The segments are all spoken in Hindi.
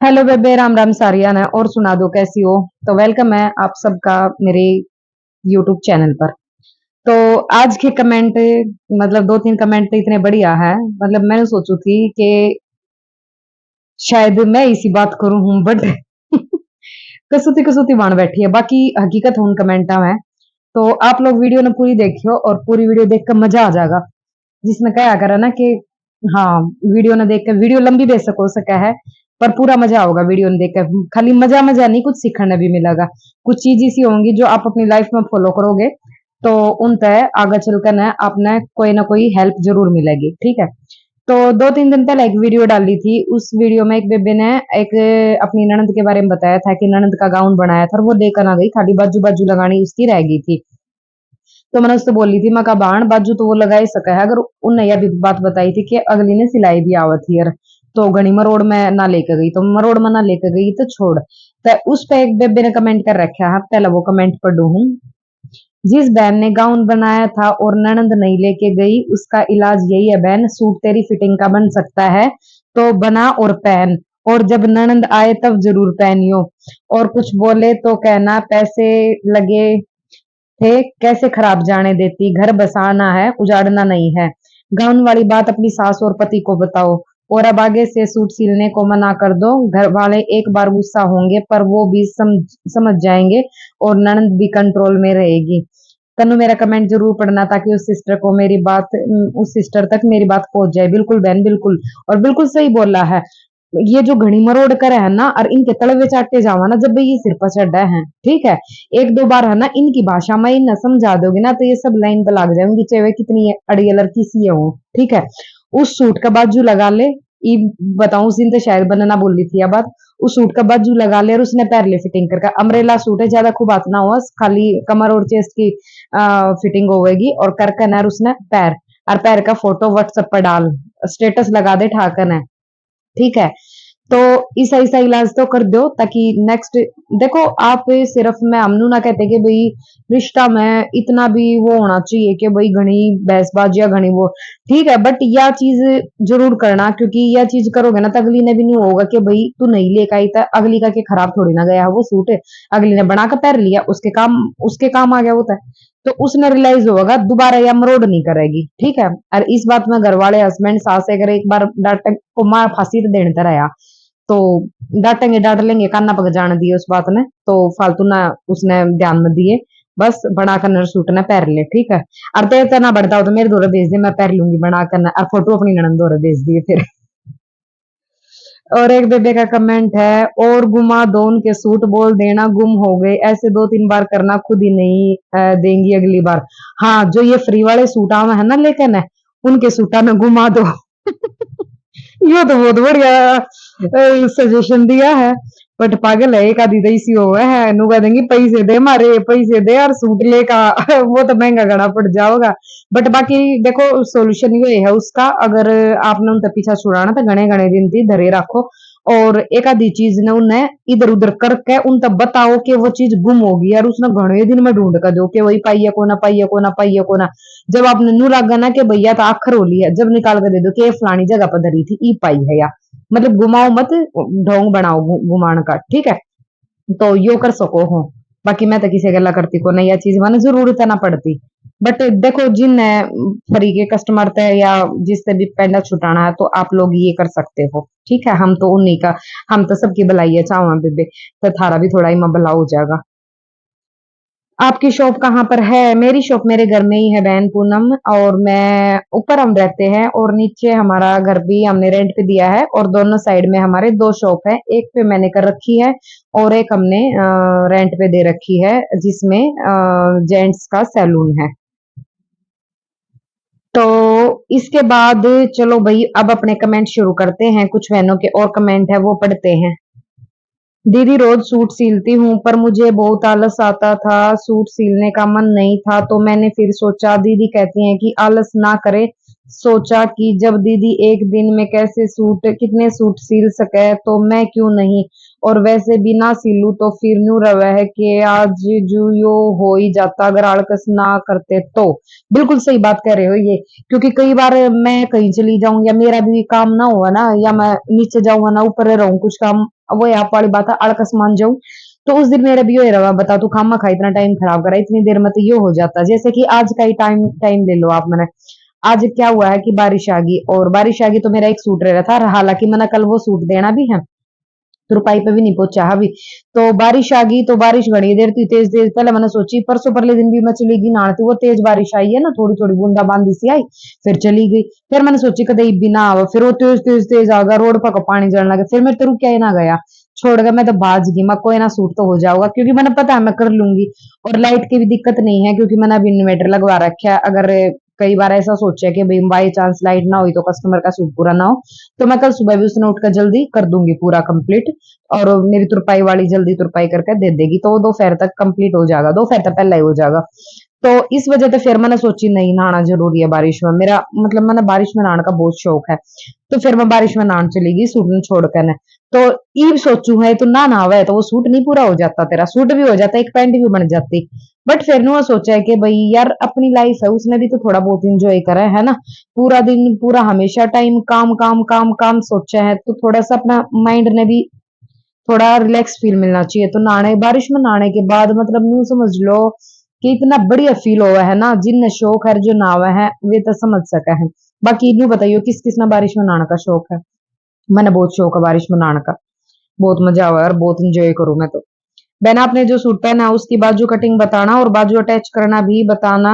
हेलो बेबे, राम राम सारियान है। और सुना दो, कैसी हो? तो वेलकम है आप सबका मेरे यूट्यूब चैनल पर। तो आज के कमेंट, मतलब दो तीन कमेंट तो इतने बढ़िया है। मतलब मैंने सोचू थी कि शायद मैं इसी बात करूं हूं, बट कसौती कसौती बाण बैठी है। बाकी हकीकत उन कमेंटा में। तो आप लोग वीडियो ने पूरी देखियो, और पूरी वीडियो देखकर मजा आ जाएगा। जिसने कहा करा ना कि हाँ, वीडियो ने देख कर, वीडियो लंबी बेशक हो सका है, पर पूरा मजा होगा वीडियो ने देख कर। खाली मजा मजा नहीं, कुछ सीखने भी मिलेगा। कुछ चीज ऐसी होंगी जो आप अपनी लाइफ में फॉलो करोगे, तो उन तय आगे चलकर न आपने कोई ना कोई हेल्प जरूर मिलेगी। ठीक है। तो दो तीन दिन पहले एक वीडियो डाली थी। उस वीडियो में एक बेबे ने एक अपनी ननद के बारे में बताया था कि ननद का गाउन बनाया था और वो लेकर आ गई, खाली बाजू बाजू लगानी उसकी रह गई थी। तो मैंने उससे बोली थी, मैं कहा बाण बाजू तो वो लगा ही सका है। अगर उनने यह भी बात बताई थी कि अगली ने सिलाई भी आवत थी यार, तो घनी मरोड़ में ना लेकर गई, तो मरोड़ में ना लेकर गई तो छोड़। तो उस पे एक बेबे ने कमेंट कर रखा है, पहले वो कमेंट पढ़ू हूँ। जिस बहन ने गाउन बनाया था और ननद नहीं लेके गई, उसका इलाज यही है बहन, सूट तेरी फिटिंग का बन सकता है तो बना और पहन, और जब ननद आए तब जरूर पहनियो। और कुछ बोले तो कहना पैसे लगे थे कैसे खराब जाने देती, घर बसाना है उजाड़ना नहीं है। गाउन वाली बात अपनी सास और पति को बताओ, और अब आगे से सूट सिलने को मना कर दो। घर वाले एक बार गुस्सा होंगे पर वो भी समझ जाएंगे, और ननद भी कंट्रोल में रहेगी। तनु मेरा कमेंट जरूर पढ़ना, ताकि उस सिस्टर को मेरी बात, उस सिस्टर तक मेरी बात पहुंच जाए। बिल्कुल बहन, बिल्कुल। और बिल्कुल सही बोला है। ये जो घड़ी मरोड़ कर है ना, और इनके तलवे चाटे जावा ना जब भी ये सिर पर चढ़ा है, ठीक है, एक दो बार है ना इनकी भाषा में ना समझा दोगे ना, तो ये सब लाइन पे लग जाएंगी, चाहे वे कितनी अड़ियल लड़की सी हो। ठीक है। उस सूट का बाजू लगा ले। ई बताऊं, उस दिन तो शायद बनना बोली थी अब बात। उस सूट का बाजू लगा ले और उसने पैर ले फिटिंग करके, अमरेला सूट है, ज्यादा खूब हाथ ना हो, खाली कमर और चेस्ट की फिटिंग होगी, और करके ना उसने पैर, और पैर का फोटो व्हाट्सएप पर डाल, स्टेटस लगा दे ठाकन है। ठीक है। तो ऐसा ऐसा इलाज तो कर दो, ताकि नेक्स्ट, देखो आप सिर्फ, मैं हमनू ना कहते कि भाई रिश्ता में इतना भी वो होना चाहिए कि भाई घनी बहसबाजी या घनी वो, ठीक है, बट यह चीज जरूर करना, क्योंकि यह चीज करोगे ना तो अगली ने भी नहीं होगा कि भाई तू नहीं लेकर आई था, अगली का के खराब थोड़ी ना गया वो सूट, अगली ने बना कर पहन लिया, उसके काम आ गया होता है। तो उसने रियलाइज होगा, दोबारा या मरोड़ नहीं करेगी। ठीक है। और इस बात में घर वाले, हस्बैंड सास अगर एक बार डांटे को मार फांसी तो देने तरह, तो डांटेंगे डांट लेंगे, कान्ना पक जाने दिए उस बात ने, तो फालतू ना उसने ध्यान में दिए। बस बनाकर नर सूट ने पैर ले। ठीक है। और तेरे ना बढ़ता हो तो मेरे दोरे भेज दे, मैं पैर लूंगी बनाकर, और फोटो अपनी ननद दोरे भेज दिए फिर। और एक बेबे का कमेंट है, और घुमा दो उनके सूट, बोल देना गुम हो गए, ऐसे दो तीन बार करना, खुद ही नहीं देंगी अगली बार। हाँ, जो ये फ्री वाले सूट आवे है ना, लेकिन है उनके सूटा में घुमा दो। ये तो बहुत बढ़िया सजेशन दिया है। बट पागल है, एक आधी दईसी हो है नु कह देंगी पैसे दे, मारे पैसे दे और सूट लेका। वो तो महंगा घड़ा पड़ जाओगा। बट बाकी देखो, सोल्यूशन ये है उसका, अगर आपने उनका पीछा छुड़ाना तो घने घने दिन थी धरे रखो, और एक आधी चीज ने उन्हें इधर उधर करके उन तक बताओ कि वो चीज गुम होगी, और उसने घने दिन में ढूंढ कर दो कि वही पाइए को ना, पाइए को ना, पाइए को ना। जब आपने नू लागा ना कि भैया तो आखर होली है, जब निकाल कर दे दो कि ये फलानी जगह पर धरी थी, ई पाई है, या मतलब घुमाओ मत, ढोंग बनाओ घुमान का। ठीक है। तो यो कर सको हो। बाकी मैं तो किसी गला करती को नहीं, यह चीज मैंने जरूरत ना पड़ती। बट देखो, जिन फ्री के कस्टमर थे या जिससे भी पेंडा छुटाना है, तो आप लोग ये कर सकते हो। ठीक है। हम तो उन्हीं का, हम तो सबकी भलाई है चावा बेबे, तो थारा भी थोड़ा ही भला हो जाएगा। आपकी शॉप कहाँ पर है? मेरी शॉप मेरे घर में ही है बहन पूनम, और मैं ऊपर हम रहते हैं, और नीचे हमारा घर भी हमने रेंट पे दिया है, और दोनों साइड में हमारे दो शॉप है, एक पे मैंने कर रखी है, और एक हमने रेंट पे दे रखी है, जिसमें जेंट्स का सैलून है। तो इसके बाद चलो भाई, अब अपने कमेंट शुरू करते हैं। कुछ बहनों के और कमेंट है वो पढ़ते हैं। दीदी रोज सूट सिलती हूँ, पर मुझे बहुत आलस आता था, सूट सिलने का मन नहीं था, तो मैंने फिर सोचा, दीदी कहती हैं कि आलस ना करे, सोचा कि जब दीदी एक दिन में कैसे सूट, कितने सूट सिल सके, तो मैं क्यों नहीं। और वैसे भी ना सिलूं तो फिर न्यू रवा है कि आज जो यो हो ही जाता, अगर आलस ना करते तो। बिल्कुल सही बात कह रहे हो ये, क्योंकि कई बार मैं कहीं चली जाऊं, या मेरा भी काम ना हुआ ना, या मैं नीचे जाऊंगा ना ऊपर रहूं कुछ काम अब वो आप वाली बात है, अड़कस मान जाऊं तो उस दिन मेरा भी हो रहा, बता तू खामा खा इतना टाइम खराब करा, इतनी देर में तो ये हो जाता। जैसे कि आज का ही टाइम टाइम ले लो आप। मैंने आज क्या हुआ है कि बारिश आ गई, और बारिश आ गई तो मेरा एक सूट रह रहा था, हालांकि मैंने कल वो सूट देना भी है, तुरपाई पे भी नहीं पहुंचा अभी। तो बारिश आ गई, तो बारिश घनी देर थी, तेज तेज। पहले मैंने सोची परसों परले दिन भी मैं चली गई नहाती, वो तेज बारिश आई है ना, थोड़ी थोड़ी बूंदा बांदी सी आई, फिर चली गई। फिर मैंने सोची कदे भी ना आवा, फिर वो तेज तेज तेज आ गया, रोड पर पानी जलने लगा, फिर मैं तो रुक ना गया, छोड़ गया। मैं तो भाज गई, मैं कोई ना सूट तो हो जाऊगा, क्योंकि मैंने पता है मैं कर लूंगी। और लाइट की भी दिक्कत नहीं है, क्योंकि मैंने अभी इन्वर्टर लगवा रखा है। अगर कई बार ऐसा सोचा कि भाई बाई चांस लाइट ना हुई तो कस्टमर का सूट पूरा ना हो, तो मैं कल सुबह भी उसने उठकर जल्दी कर दूंगी पूरा कंप्लीट। और मेरी तुरपाई वाली जल्दी तुरपाई करके दे देगी, तो वो दोपहर तक कंप्लीट हो जाएगा, दोपहर तक पहले ही हो जाएगा। तो इस वजह से फिर मैंने सोची नहीं, नहाना जरूरी है बारिश में, मेरा मतलब मैंने बारिश में नहाने का बहुत शौक है। तो फिर मैं बारिश में नहाने चली गई सूट न छोड़ कर। तो ईब सोचू है तो ना नहावे है तो वो सूट नहीं पूरा हो जाता, तेरा सूट भी हो जाता, एक पैंट भी बन जाती। बट फिर ने सोचा है कि भाई यार अपनी लाइफ है, उसने भी तो थोड़ा बहुत इंजॉय करा है ना। पूरा दिन पूरा हमेशा टाइम काम काम काम काम सोचा है, तो थोड़ा सा अपना माइंड ने भी थोड़ा रिलैक्स फील मिलना चाहिए। तो नहाने बारिश में नहाने के बाद मतलब यूं समझ लो कि इतना बढ़िया फील हुआ है ना, जिन शौक है जो नहावा है वे तो समझ सका है। बाकी यूं बताइयो किस किस ने बारिश में नहाने का शौक है। मैंने बहुत शौक है बारिश में नहाने का, बहुत मजा आवा और बहुत इंजॉय करूं मैं तो। बहन आपने जो सूट पहना उसकी बाजू कटिंग बताना और बाजू अटैच करना भी बताना।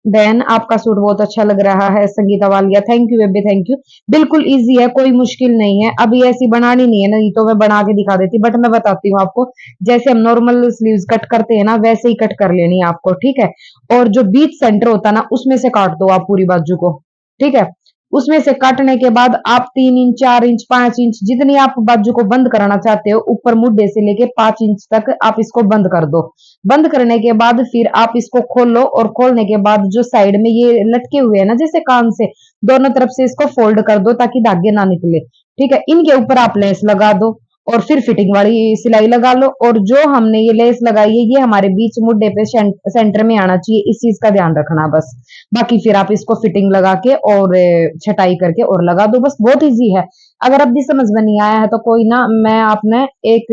बहन आपका सूट बहुत अच्छा लग रहा है, Sangeeta Walia. Thank you baby, thank you. बिल्कुल इजी है, कोई मुश्किल नहीं है। अभी ऐसी बनानी नहीं है, नहीं तो मैं बना के दिखा देती, बट मैं बताती हूँ आपको। जैसे हम नॉर्मल स्लीव्स कट करते हैं ना, वैसे ही कट कर लेनी है आपको, ठीक है। और जो बीच सेंटर होता है ना, उसमें से काट दो आप पूरी बाजू को, ठीक है। उसमें से काटने के बाद आप 3 इंच 4 इंच 5 इंच जितनी आप बाजू को बंद कराना चाहते हो, ऊपर मुड्ढे से लेके 5 इंच तक आप इसको बंद कर दो। बंद करने के बाद फिर आप इसको खोल लो, और खोलने के बाद जो साइड में ये लटके हुए हैं ना जैसे कान से, दोनों तरफ से इसको फोल्ड कर दो ताकि धागे ना निकले, ठीक है। इनके ऊपर आप लेस लगा दो, और फिर फिटिंग वाली सिलाई लगा लो। और जो हमने ये लेस लगाई है ये हमारे बीच मुड्ढे पे सेंटर में आना चाहिए, इस चीज का ध्यान रखना बस। बाकी फिर आप इसको फिटिंग लगा के और छटाई करके और लगा दो, बस बहुत इजी है। अगर अब भी समझ में नहीं आया है तो कोई ना, मैं आपने एक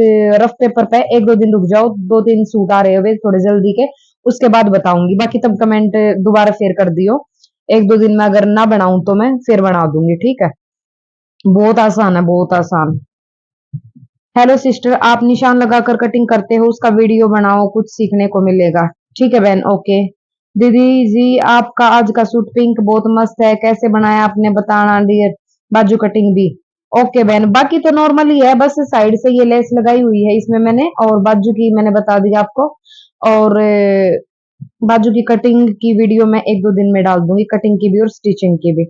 रफ पेपर पे 1-2 दिन रुक जाओ, 2-3 सूट आ रहे हुए थोड़े जल्दी के, उसके बाद बताऊंगी। बाकी तब कमेंट दोबारा शेयर कर दियो। 1-2 दिन में अगर ना बनाऊं तो मैं फिर बना दूंगी, ठीक है। बहुत आसान है, बहुत आसान। हेलो सिस्टर, आप निशान लगाकर कटिंग करते हो, उसका वीडियो बनाओ, कुछ सीखने को मिलेगा। ठीक है बहन, ओके। दीदी जी आपका आज का सूट पिंक बहुत मस्त है, कैसे बनाया आपने बताना डियर। बाजू कटिंग भी ओके बहन। बाकी तो नॉर्मल ही है, बस साइड से ये लेस लगाई हुई है इसमें मैंने, और बाजू की मैंने बता दी आपको। और बाजू की कटिंग की वीडियो मैं 1-2 दिन में डाल दूंगी, कटिंग की भी और स्टिचिंग की भी।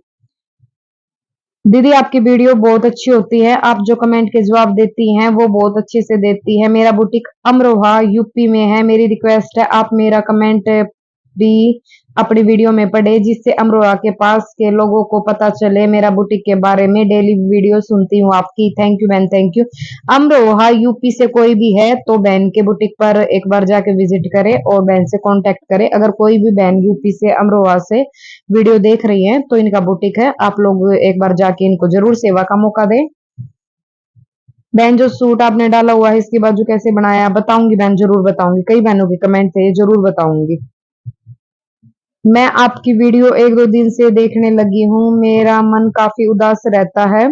दीदी आपकी वीडियो बहुत अच्छी होती है, आप जो कमेंट के जवाब देती हैं वो बहुत अच्छे से देती है। मेरा बुटीक अमरोहा यूपी में है, मेरी रिक्वेस्ट है आप मेरा कमेंट भी अपनी वीडियो में पढ़े, जिससे अमरोहा के पास के लोगों को पता चले मेरा बुटीक के बारे में। डेली वीडियो सुनती हूँ आपकी। थैंक यू बहन, थैंक यू। अमरोहा यूपी से कोई भी है तो बहन के बुटीक पर एक बार जाके विजिट करे और बहन से कांटेक्ट करे। अगर कोई भी बहन यूपी से अमरोहा से वीडियो देख रही हैं तो इनका बुटीक है, आप लोग एक बार जाके इनको जरूर सेवा का मौका दें। बहन जो सूट आपने डाला हुआ है इसकी बाजू कैसे बनाया, बताऊंगी बहन, जरूर बताऊंगी। कई बहनों के कमेंट थे, जरूर बताऊंगी। मैं आपकी वीडियो 1-2 दिन से देखने लगी हूँ, मेरा मन काफी उदास रहता है।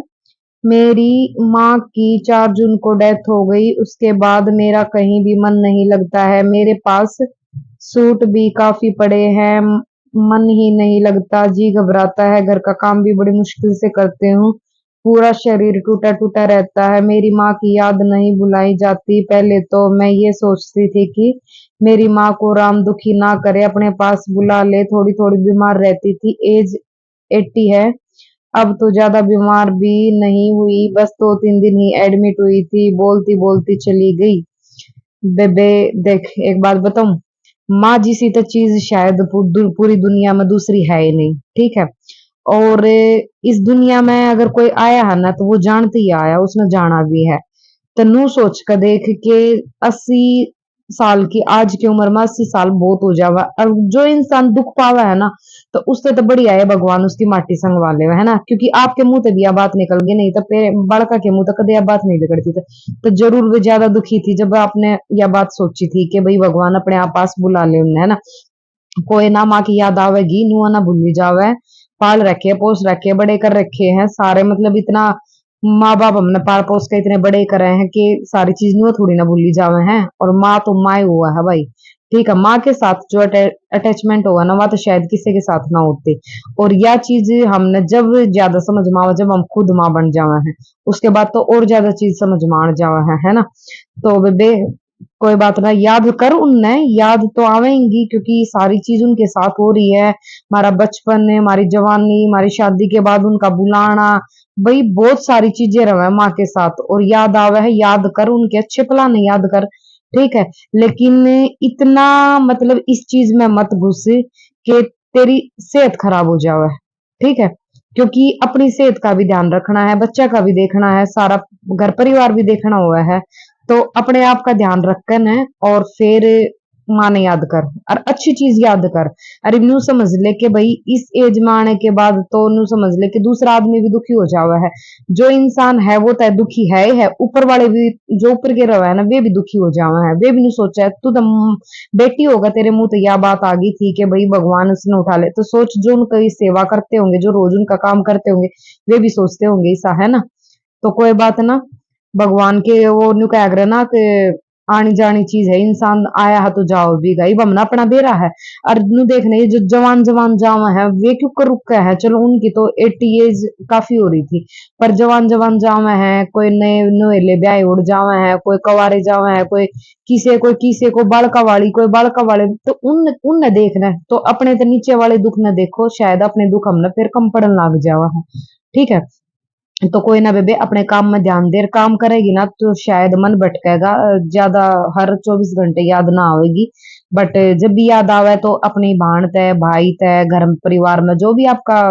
मेरी माँ की 4 जून को डेथ हो गई, उसके बाद मेरा कहीं भी मन नहीं लगता है। मेरे पास सूट भी काफी पड़े हैं, मन ही नहीं लगता, जी घबराता है, घर का काम भी बड़ी मुश्किल से करते हूँ, पूरा शरीर टूटा टूटा रहता है। मेरी माँ की याद नहीं भुलाई जाती। पहले तो मैं ये सोचती थी कि मेरी माँ को राम दुखी ना करे, अपने पास बुला ले। थोड़ी थोड़ी बीमार रहती थी, एज 80 है, अब तो ज्यादा बीमार भी नहीं हुई, बस 2-3 दिन ही एडमिट हुई थी, बोलती बोलती चली गई। बेबे देख एक बात बताऊं, माँ जिसी तो चीज शायद पूरी दुनिया में दूसरी है ही नहीं, ठीक है। और इस दुनिया में अगर कोई आया है ना तो वो जानते ही आया, उसने जाना भी है। तो नू सोच कर देख के 80 साल की, आज की उम्र में 80 साल बहुत हो जावा। और जो इंसान दुख पावा है ना, तो उससे तो बढ़िया है भगवान उसकी माटी संगवा ले, है ना। क्योंकि आपके मुंह से भी यह बात निकल गई, नहीं तो बड़का के मुंह तक कभी यह बात नहीं निकलती थी। तो जरूर वे ज्यादा दुखी थी जब आपने यह बात सोची थी कि भाई भगवान अपने आप पास बुला ले उन्हें, है ना। कोई ना माँ की याद आवेगी, नुआ ना भूली जावे। पाल रखे, पोस रखे, बड़े कर रखे हैं सारे, मतलब इतना माँ बाप हमने पाल पोस के इतने बड़े करे हैं कि सारी चीज नुआ थोड़ी ना भूली जावे हैं। और माँ तो माँ ही हुआ है भाई। ठीक है, माँ के साथ जो अटैचमेंट होगा ना, वह तो शायद किसी के साथ ना होते। और यह चीज हमने जब ज्यादा समझ में आवा, जब हम खुद माँ बन जावे हैं, उसके बाद तो और ज्यादा चीज समझ में आ जावा है ना। तो बेबे कोई बात ना, याद कर उनने, याद तो आवेंगी क्योंकि सारी चीज उनके साथ हो रही है। हमारा बचपन, हमारी जवानी, हमारी शादी के बाद उनका बुलाना, भाई बहुत सारी चीजें रहे माँ के साथ, और याद आवे है। याद कर उनके अच्छे प्लान याद कर, ठीक है। लेकिन इतना मतलब इस चीज में मत घुस कि तेरी सेहत खराब हो जावे, ठीक है। क्योंकि अपनी सेहत का भी ध्यान रखना है, बच्चा का भी देखना है, सारा घर परिवार भी देखना हुआ है। तो अपने आप का ध्यान रखकर न, और फिर माने याद कर, और अच्छी चीज याद कर। अरे न्यू समझ ले कि भाई इस एज में आने के बाद तो न्यू समझ ले कि दूसरा आदमी भी दुखी हो जावा है। जो इंसान है वो तो दुखी है ही है, ऊपर वाले भी जो ऊपर के रवा है ना, वे भी दुखी हो जावा है। वे भी नहीं सोचा है, तू तो बेटी होगा, तेरे मुंह तो यह बात आ गई थी कि भाई भगवान उसने उठा ले। तो सोच, जो उनकी सेवा करते होंगे, जो रोज उनका काम करते होंगे, वे भी सोचते होंगे ऐसा, है ना। तो कोई बात ना, भगवान के वो न्यू कह रहे ना कि आनी जानी चीज है, इंसान आया है तो जाओ भी गई, बमना अपना बेरा है। और नु देखने ये जो जवान जवान जावा है, वे क्यों कर रुका है। चलो उनकी तो 80 एज काफी हो रही थी, पर जवान जवान जावा है, कोई नए नुएले ब्याह उड़ जावा है, कोई कवारे जावा है, कोई किसे को बालका वाली, कोई बालका वाले। तो उन उन देखना है, तो अपने तो नीचे वाले दुख न देखो, शायद अपने दुख हमने फिर कम पड़न लग जावा है, ठीक है। तो कोई ना बेबे, अपने काम में ध्यान दे, काम करेगी ना तो शायद मन भटकेगा ज्यादा, हर 24 घंटे याद ना आवेगी। बट जब भी याद आवे तो अपनी भाण तय, भाई तय, घर परिवार में जो भी आपका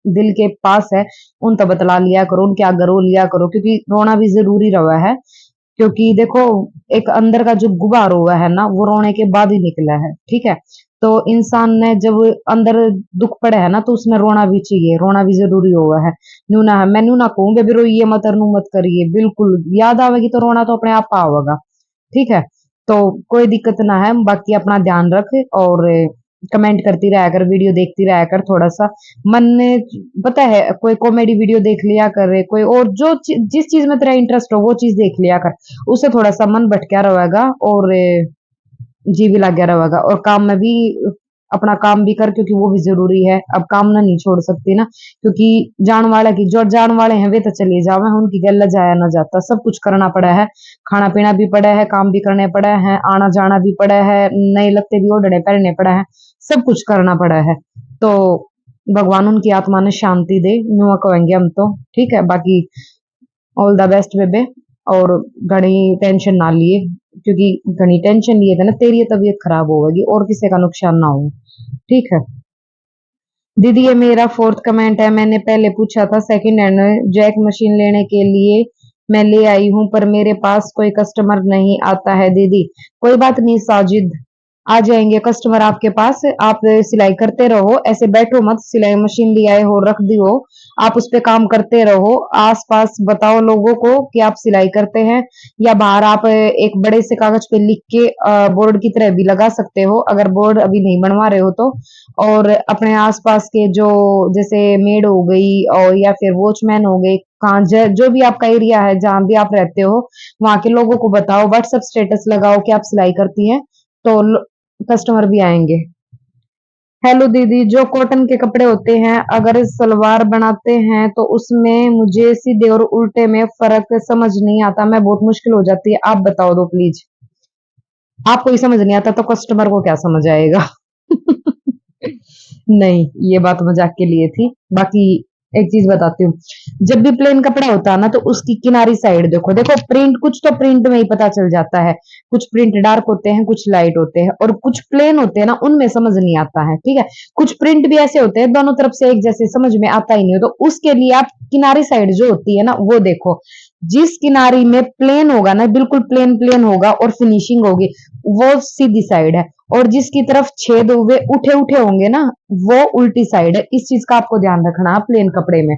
दिल के पास है, उन तो बतला लिया करो, उनके आगे रो लिया करो, क्योंकि रोना भी जरूरी रहा है। क्योंकि देखो, एक अंदर का जो गुबार हुआ है ना, वो रोने के बाद ही निकला है, ठीक है। तो इंसान ने जब अंदर दुख पड़े है ना, तो उसमें रोना भी चाहिए, रोना भी जरूरी हुआ है। नू ना है, मैं नू ना कहूँ बेबी रोइए मत और नू मत करिए, बिल्कुल याद आवेगी तो रोना तो अपने आप आवेगा, ठीक है। तो कोई दिक्कत ना है, बाकी अपना ध्यान रख, और कमेंट करती रहा कर, वीडियो देखती रहा कर थोड़ा सा। मन ने पता है, कोई कॉमेडी वीडियो देख लिया करे, कोई और जो जिस चीज में तेरा इंटरेस्ट हो वो चीज देख लिया कर, उससे थोड़ा सा मन भटका रहेगा, और जी भी लग गया रहेगा। और काम में भी अपना काम भी कर, क्योंकि वो भी जरूरी है। अब काम ना नहीं छोड़ सकती ना, क्योंकि जान वाले की जो जान वाले हैं वे तो चले जावे, उनकी गल जाया ना जाता, सब कुछ करना पड़ा है। खाना पीना भी पड़ा है, काम भी करने पड़ा है, आना जाना भी पड़ा है, नए लगते भी ओढ़ने पहनने पड़ा है, सब कुछ करना पड़ा है। तो भगवान उनकी आत्मा ने शांति दे, नुआ कहेंगे हम तो, ठीक है। बाकी ऑल द बेस्ट बेबे, और घनी टेंशन ना लिए, क्योंकि घनी टेंशन लिए थे ना, तेरी तबीयत खराब होगी और किसी का नुकसान ना हो, ठीक है। दीदी ये मेरा फोर्थ कमेंट है, मैंने पहले पूछा था सेकंड हैंड जैक मशीन लेने के लिए, मैं ले आई हूँ, पर मेरे पास कोई कस्टमर नहीं आता है दीदी। कोई बात नहीं साजिद, आ जाएंगे कस्टमर आपके पास। आप सिलाई करते रहो, ऐसे बैठो मत, सिलाई मशीन ले आए हो रख दी हो, आप उस पे काम करते रहो। आस पास बताओ लोगों को कि आप सिलाई करते हैं, या बाहर आप एक बड़े से कागज पे लिख के बोर्ड की तरह भी लगा सकते हो, अगर बोर्ड अभी नहीं बनवा रहे हो तो। और अपने आसपास के जो, जैसे मेड हो गई और या फिर वॉचमैन हो गए, कहाँ जो भी आपका एरिया है जहां भी आप रहते हो, वहां के लोगों को बताओ, व्हाट्सएप स्टेटस लगाओ कि आप सिलाई करती हैं, तो कस्टमर भी आएंगे। हेलो दीदी, जो कॉटन के कपड़े होते हैं अगर सलवार बनाते हैं तो उसमें मुझे सीधे और उल्टे में फर्क समझ नहीं आता, मैं बहुत मुश्किल हो जाती है, आप बताओ दो प्लीज। आपको ही समझ नहीं आता तो कस्टमर को क्या समझ आएगा। नहीं, ये बात मजाक के लिए थी। बाकी एक चीज बताती हूँ, जब भी प्लेन कपड़ा होता है ना, तो उसकी किनारी साइड देखो, देखो प्रिंट, कुछ तो प्रिंट में ही पता चल जाता है। कुछ प्रिंट डार्क होते हैं, कुछ लाइट होते हैं, और कुछ प्लेन होते हैं ना, उनमें समझ नहीं आता है, ठीक है। कुछ प्रिंट भी ऐसे होते हैं दोनों तरफ से एक जैसे, समझ में आता ही नहीं हो, तो उसके लिए आप किनारी साइड जो होती है ना वो देखो। जिस किनारी में प्लेन होगा ना, बिल्कुल प्लेन प्लेन होगा और फिनिशिंग होगी, वो सीधी साइड है, और जिसकी तरफ छेद हुए उठे उठे होंगे ना, वो उल्टी साइड है। इस चीज का आपको ध्यान रखना है प्लेन कपड़े में।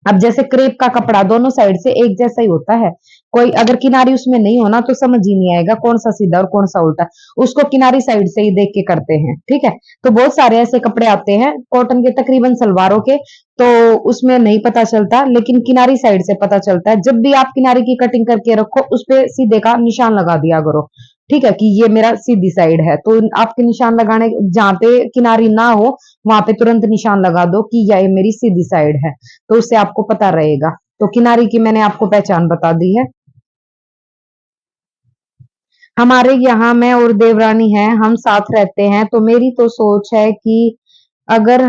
अब जैसे क्रेप का कपड़ा दोनों साइड से एक जैसा ही होता है, कोई अगर किनारी उसमें नहीं होना तो समझ ही नहीं आएगा कौन सा सीधा और कौन सा उल्टा। उसको किनारी साइड से ही देख के करते हैं, ठीक है। तो बहुत सारे ऐसे कपड़े आते हैं कॉटन के, तकरीबन सलवारों के, तो उसमें नहीं पता चलता, लेकिन किनारी साइड से पता चलता है। जब भी आप किनारी की कटिंग करके रखो, उस पे सीधे का निशान लगा दिया करो, ठीक है, कि ये मेरा सीधी साइड है। तो आपके निशान लगाने, जहां पे किनारी ना हो वहां पे तुरंत निशान लगा दो कि यह मेरी सीधी साइड है, तो उससे आपको पता रहेगा। तो किनारी की मैंने आपको पहचान बता दी है। हमारे यहाँ मैं और देवरानी है, हम साथ रहते हैं, तो मेरी तो सोच है कि अगर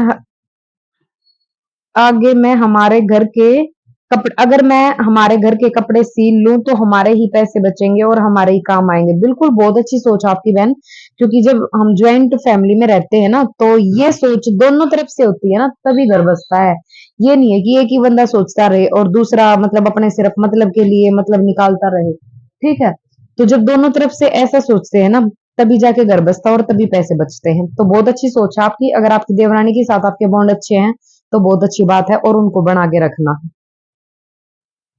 आगे मैं हमारे घर के कपड़े अगर मैं हमारे घर के कपड़े सील लूं तो हमारे ही पैसे बचेंगे और हमारे ही काम आएंगे। बिल्कुल, बहुत अच्छी सोच आपकी बहन, क्योंकि जब हम ज्वाइंट फैमिली में रहते हैं ना, तो ये सोच दोनों तरफ से होती है ना, तभी घर बसता है। ये नहीं है कि एक ही बंदा सोचता रहे और दूसरा मतलब अपने सिर्फ मतलब के लिए मतलब निकालता रहे, ठीक है। तो जब दोनों तरफ से ऐसा सोचते हैं ना, तभी जाके घर बसता है और तभी पैसे बचते हैं। तो बहुत अच्छी सोच है आपकी। अगर आपकी देवरानी के साथ आपके बॉन्ड अच्छे हैं तो बहुत अच्छी बात है, और उनको बना के रखना।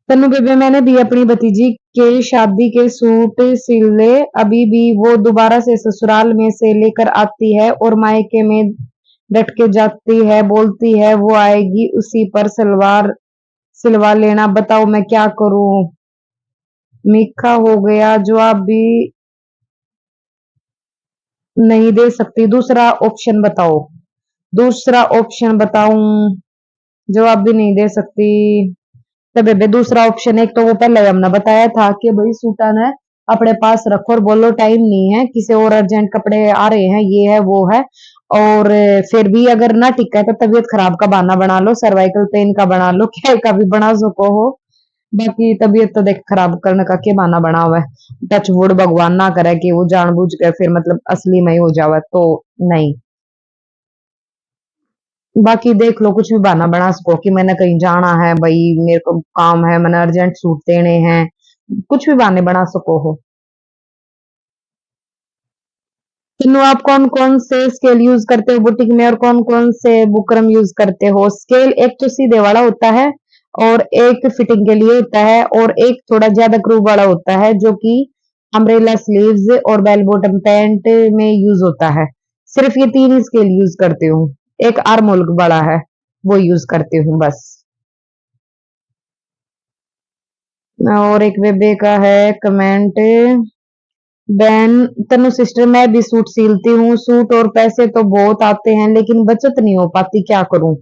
तन्नू बेबे, मैंने भी अपनी भतीजी के शादी के सूट सिले, अभी भी वो दोबारा से ससुराल में से लेकर आती है और मायके में डट के जाती है, बोलती है वो आएगी उसी पर सलवार सिलवा लेना। बताओ मैं क्या करूं? मीठा हो गया, जवाब भी नहीं दे सकती। दूसरा ऑप्शन बताओ, दूसरा ऑप्शन बताऊं? जवाब भी नहीं दे सकती। तो बेबे दूसरा ऑप्शन, एक तो वो पहले हमने बताया था कि भाई सूटन है अपने पास रखो और बोलो टाइम नहीं है, किसी और अर्जेंट कपड़े आ रहे हैं, ये है वो है। और फिर भी अगर ना टिका है तो तबीयत खराब का बहाना बना लो, सर्वाइकल पेन का बना लो, क्या का भी बना सको हो। बाकी तबीयत तो देख खराब करने का क्या बहाना बना हुआ है। टच वुड, भगवान ना करे कि वो जानबूझ के फिर मतलब असली में ही हो जावे तो नहीं। बाकी देख लो, कुछ भी बहाना बना सको कि मैंने कहीं जाना है, भाई मेरे को काम है, मैंने अर्जेंट सूट देने हैं, कुछ भी बहाने बना सको हो। तीनों आप कौन कौन से स्केल यूज करते हो बुटीक में, और कौन कौन से बुकरम यूज करते हो? स्केल एक तो सीधे वाला होता है, और एक फिटिंग के लिए होता है, और एक थोड़ा ज्यादा क्रूव वाला होता है जो कि अम्ब्रेला स्लीव्स और बेल बॉटम पैंट में यूज होता है। सिर्फ ये तीन ही स्केल यूज करती हूँ। एक आर्म होल बड़ा है, वो यूज करती हूँ बस। और एक बेबे का है कमेंट, बहन तनु सिस्टर, मैं भी सूट सिलती हूँ, सूट और पैसे तो बहुत आते हैं लेकिन बचत नहीं हो पाती, क्या करूं?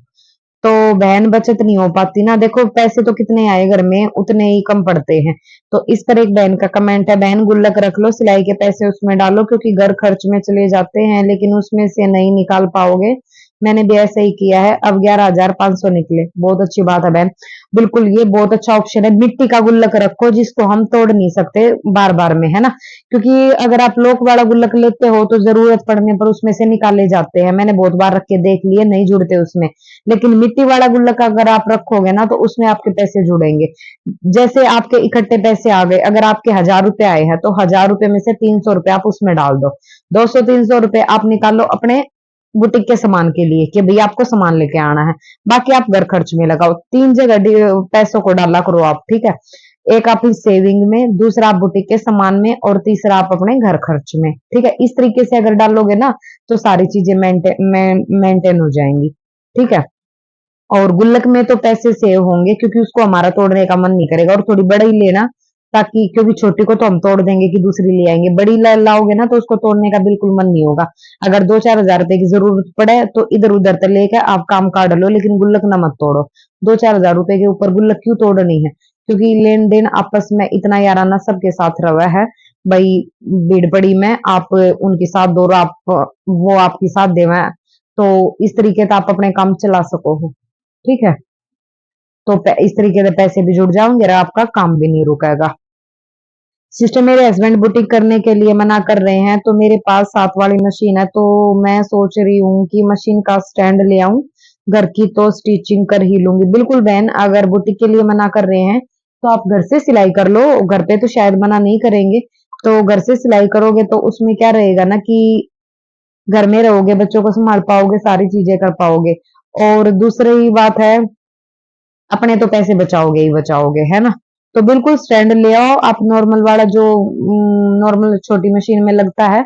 तो बहन बचत नहीं हो पाती ना, देखो पैसे तो कितने आए घर में उतने ही कम पड़ते हैं। तो इस पर एक बहन का कमेंट है, बहन गुल्लक रख लो, सिलाई के पैसे उसमें डालो, क्योंकि घर खर्च में चले जाते हैं लेकिन उसमें से नहीं निकाल पाओगे। मैंने भी ऐसा ही किया है, अब 11,500 निकले। बहुत अच्छी बात है बहन, बिल्कुल ये बहुत अच्छा ऑप्शन है। मिट्टी का गुल्लक रखो जिसको हम तोड़ नहीं सकते बार बार में, है ना। क्योंकि अगर आप लोक वाला गुल्लक लेते हो तो जरूरत पड़ने पर उसमें से निकाले जाते हैं, मैंने बहुत बार रख के देख लिए, नहीं जुड़ते उसमें। लेकिन मिट्टी वाला गुल्लक अगर आप रखोगे ना तो उसमें आपके पैसे जुड़ेंगे। जैसे आपके इकट्ठे पैसे आ गए, अगर आपके 1,000 रुपए आए हैं तो 1,000 रुपए में से 300 रुपए आप उसमें डाल दो, 200-300 रुपए आप निकालो अपने बुटीक के सामान के लिए कि भैया आपको सामान लेके आना है। बाकी आप घर खर्च में लगाओ, तीन जगह पैसों को डाला करो आप, ठीक है। एक आप सेविंग में, दूसरा आप बुटीक के सामान में, और तीसरा आप अपने घर खर्च में, ठीक है। इस तरीके से अगर डालोगे ना तो सारी चीजें मेंटेन हो जाएंगी, ठीक है। और गुल्लक में तो पैसे सेव होंगे क्योंकि उसको हमारा तोड़ने का मन नहीं करेगा, और थोड़ी बड़ी लेना, ताकि क्योंकि छोटी को तो हम तोड़ देंगे कि दूसरी ले आएंगे, बड़ी लाओगे ना तो उसको तोड़ने का बिल्कुल मन नहीं होगा। अगर 2-4 हजार रुपए की जरूरत पड़े तो इधर उधर तो लेके आप काम काट लो, लेकिन गुल्लक ना मत तोड़ो। 2-4 हजार रुपए के ऊपर गुल्लक क्यों तोड़नी है? क्योंकि लेन देन आपस में इतना याराना सबके साथ रहा है भाई। भीड़ पड़ी में आप उनके साथ दो, आप वो आपके साथ देवे, तो इस तरीके से आप अपने काम चला सको हो, ठीक है। तो इस तरीके से पैसे भी जुड़ जाएंगे और आपका काम भी नहीं रुकेगा। सिस्टर, मेरे हस्बैंड बुटीक करने के लिए मना कर रहे हैं, तो मेरे पास साथ वाली मशीन है, तो मैं सोच रही हूँ कि मशीन का स्टैंड ले आऊं, घर की तो स्टिचिंग कर ही लूंगी। बिल्कुल बहन, अगर बुटीक के लिए मना कर रहे हैं तो आप घर से सिलाई कर लो, घर पे तो शायद मना नहीं करेंगे। तो घर से सिलाई करोगे तो उसमें क्या रहेगा ना कि घर में रहोगे, बच्चों को संभाल पाओगे, सारी चीजें कर पाओगे। और दूसरी बात है, अपने तो पैसे बचाओगे ही बचाओगे, है ना। तो बिल्कुल स्टैंड ले आओ आप, नॉर्मल वाला जो नॉर्मल छोटी मशीन में लगता है।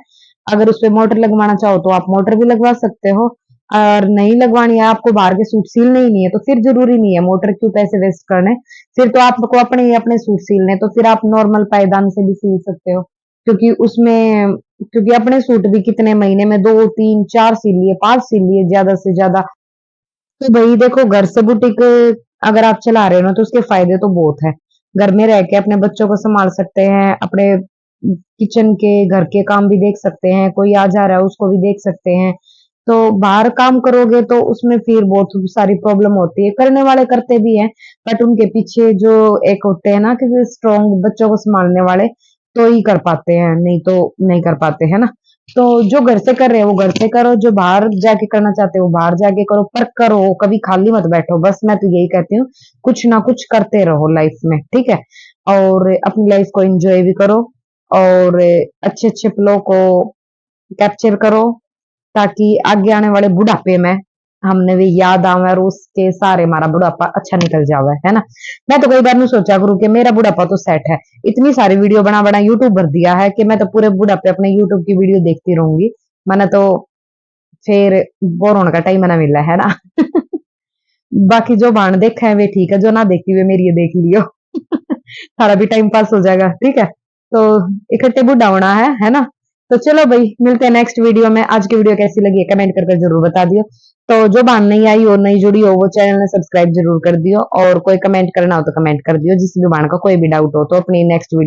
अगर उस पे मोटर लगवाना चाहो तो आप मोटर भी लगवा सकते हो, और नहीं लगवानी है आपको, बाहर के सूट सिलने ही नहीं है तो फिर जरूरी नहीं है, मोटर क्यों पैसे वेस्ट करने। फिर तो आपको अपने ही अपने सूट सिलने, तो फिर आप नॉर्मल पायदान से भी सिल सकते हो, क्योंकि उसमें, क्योंकि अपने सूट भी कितने महीने में दो तीन चार सिल लिए, पांच सिल लिए ज्यादा से ज्यादा। तो भाई देखो, घर से बुटीक अगर आप चला रहे हो ना तो उसके फायदे तो बहुत है। घर में रह के अपने बच्चों को संभाल सकते हैं, अपने किचन के घर के काम भी देख सकते हैं, कोई आ जा रहा है उसको भी देख सकते हैं। तो बाहर काम करोगे तो उसमें फिर बहुत सारी प्रॉब्लम होती है, करने वाले करते भी हैं, बट उनके पीछे जो एक होते हैं ना कि स्ट्रॉन्ग बच्चों को संभालने वाले, तो ही कर पाते हैं, नहीं तो नहीं कर पाते, है ना। तो जो घर से कर रहे हो वो घर से करो, जो बाहर जाके करना चाहते हो बाहर जाके करो, पर करो, कभी खाली मत बैठो, बस मैं तो यही कहती हूँ, कुछ ना कुछ करते रहो लाइफ में, ठीक है। और अपनी लाइफ को एंजॉय भी करो, और अच्छे अच्छे पलों को कैप्चर करो, ताकि आगे आने वाले बुढ़ापे में हमने भी याद आवे और उसके सारे हमारा बुढ़ापा अच्छा निकल जावे, है ना। मैं तो कई बार नहीं सोचा करूँ कि मेरा बुढ़ापा तो सेट है, इतनी सारी वीडियो बना बना यूट्यूब भर दिया है कि मैं तो पूरे बुढ़ापे अपने यूट्यूब की वीडियो देखती रहूंगी। मैंने तो फिर बोर होने का टाइम ना मिला है ना। बाकी जो बाण देखा है वे ठीक है, जो ना देखी हुए मेरी ये देख लियो। सारा भी टाइम पास हो जाएगा, ठीक है। तो इकट्ठे बुढ़ा होना है ना। तो चलो भाई, मिलते हैं नेक्स्ट वीडियो में। आज की वीडियो कैसी लगी है कमेंट करके जरूर बता दियो। तो जो बाण नहीं आई और नहीं जुड़ी हो वो चैनल ने सब्सक्राइब जरूर कर दियो, और कोई कमेंट करना हो तो कमेंट कर दियो, जिस भी बाण का कोई भी डाउट हो तो अपनी नेक्स्ट वीडियो